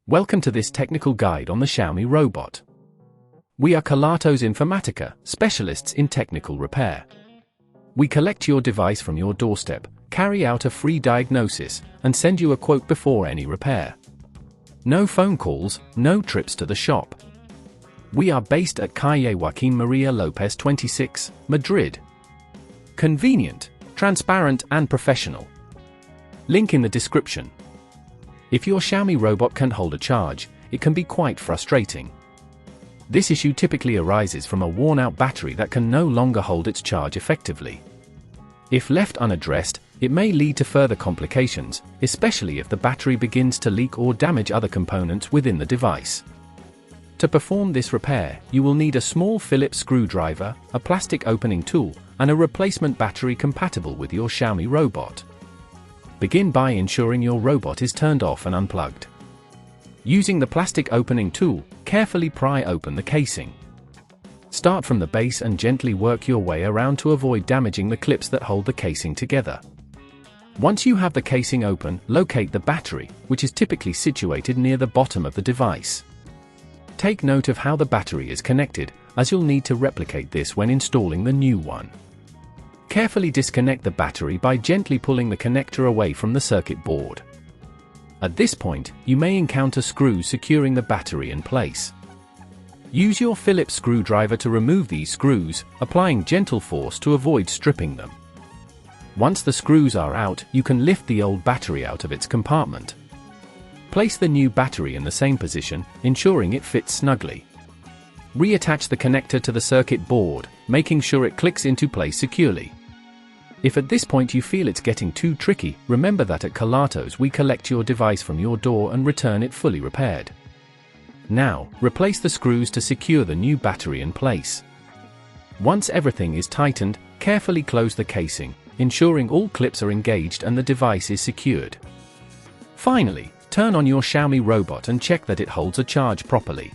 Welcome to this technical guide on the Xiaomi Robot. We are Kelatos Informatica, specialists in technical repair. We collect your device from your doorstep, carry out a free diagnosis, and send you a quote before any repair. No phone calls, no trips to the shop. We are based at Calle Joaquín María López 26, Madrid. Convenient, transparent and professional. Link in the description. If your Xiaomi Robot can't hold a charge, it can be quite frustrating. This issue typically arises from a worn-out battery that can no longer hold its charge effectively. If left unaddressed, it may lead to further complications, especially if the battery begins to leak or damage other components within the device. To perform this repair, you will need a small Phillips screwdriver, a plastic opening tool, and a replacement battery compatible with your Xiaomi Robot. Begin by ensuring your robot is turned off and unplugged. Using the plastic opening tool, carefully pry open the casing. Start from the base and gently work your way around to avoid damaging the clips that hold the casing together. Once you have the casing open, locate the battery, which is typically situated near the bottom of the device. Take note of how the battery is connected, as you'll need to replicate this when installing the new one. Carefully disconnect the battery by gently pulling the connector away from the circuit board. At this point, you may encounter screws securing the battery in place. Use your Phillips screwdriver to remove these screws, applying gentle force to avoid stripping them. Once the screws are out, you can lift the old battery out of its compartment. Place the new battery in the same position, ensuring it fits snugly. Reattach the connector to the circuit board, making sure it clicks into place securely. If at this point you feel it's getting too tricky, remember that at Kelatos we collect your device from your door and return it fully repaired. Now, replace the screws to secure the new battery in place. Once everything is tightened, carefully close the casing, ensuring all clips are engaged and the device is secured. Finally, turn on your Xiaomi Robot and check that it holds a charge properly.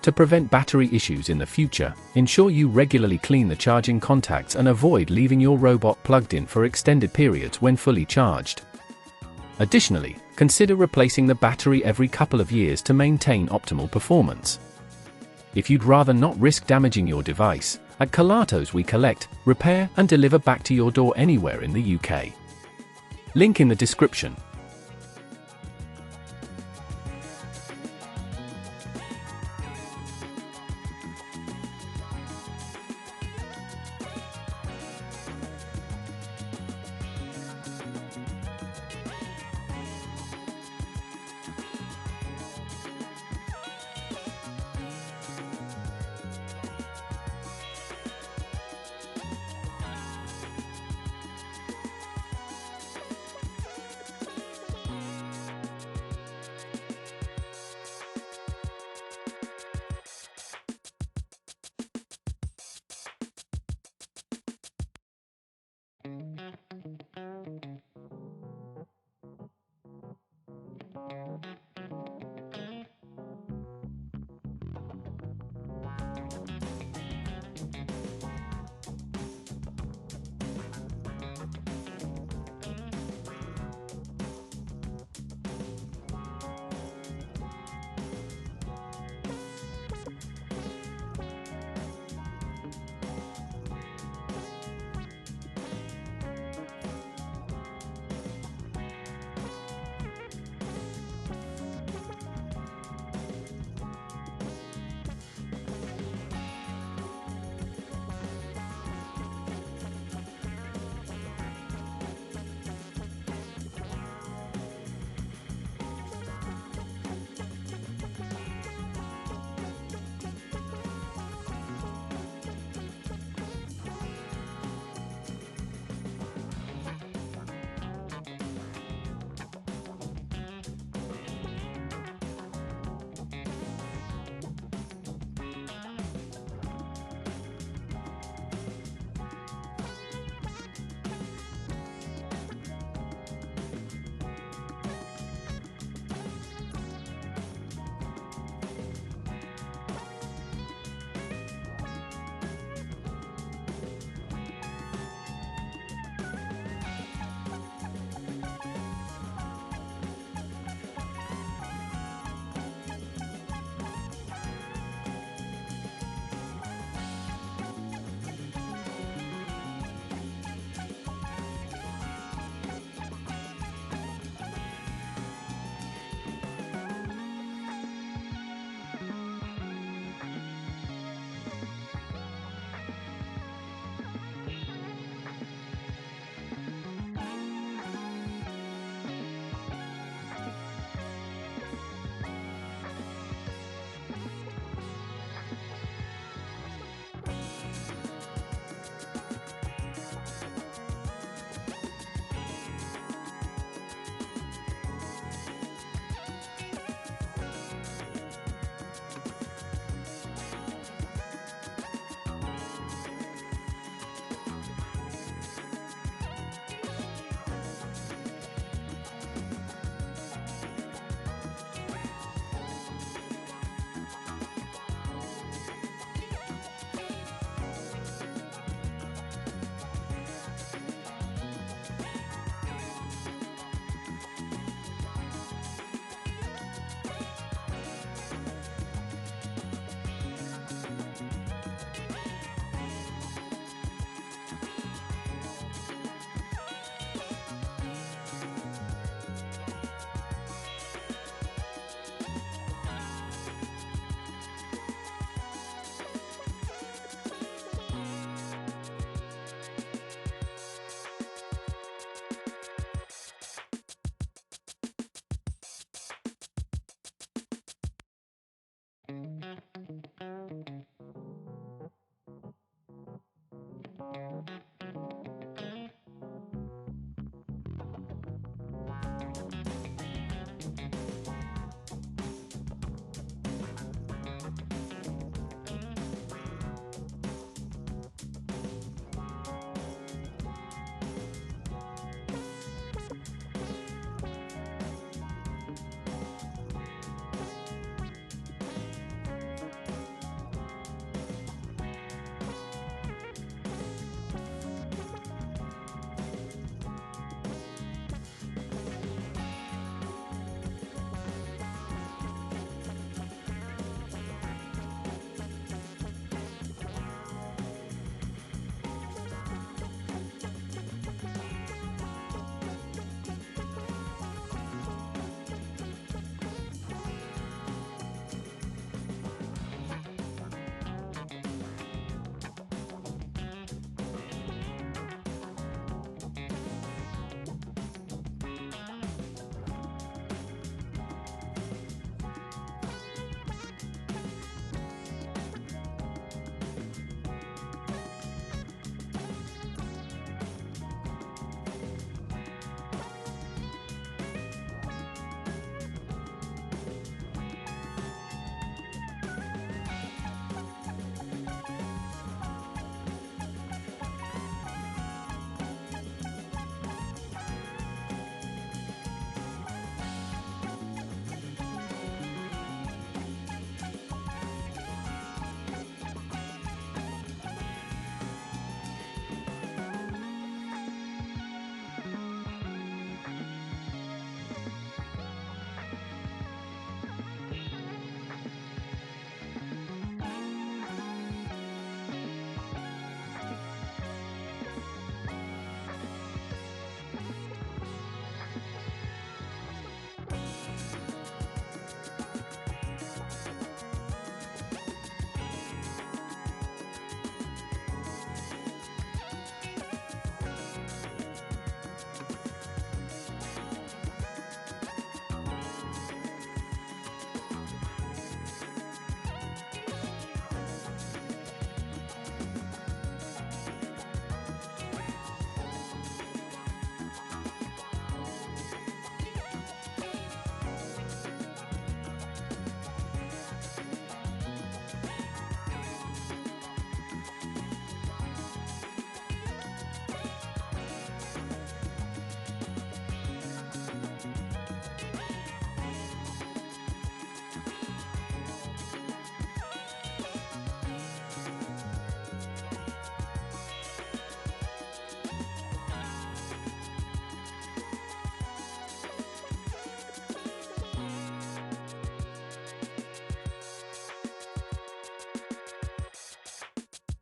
To prevent battery issues in the future, ensure you regularly clean the charging contacts and avoid leaving your robot plugged in for extended periods when fully charged. Additionally, consider replacing the battery every couple of years to maintain optimal performance. If you'd rather not risk damaging your device, at Kelatos we collect, repair and deliver back to your door anywhere in the UK. Link in the description.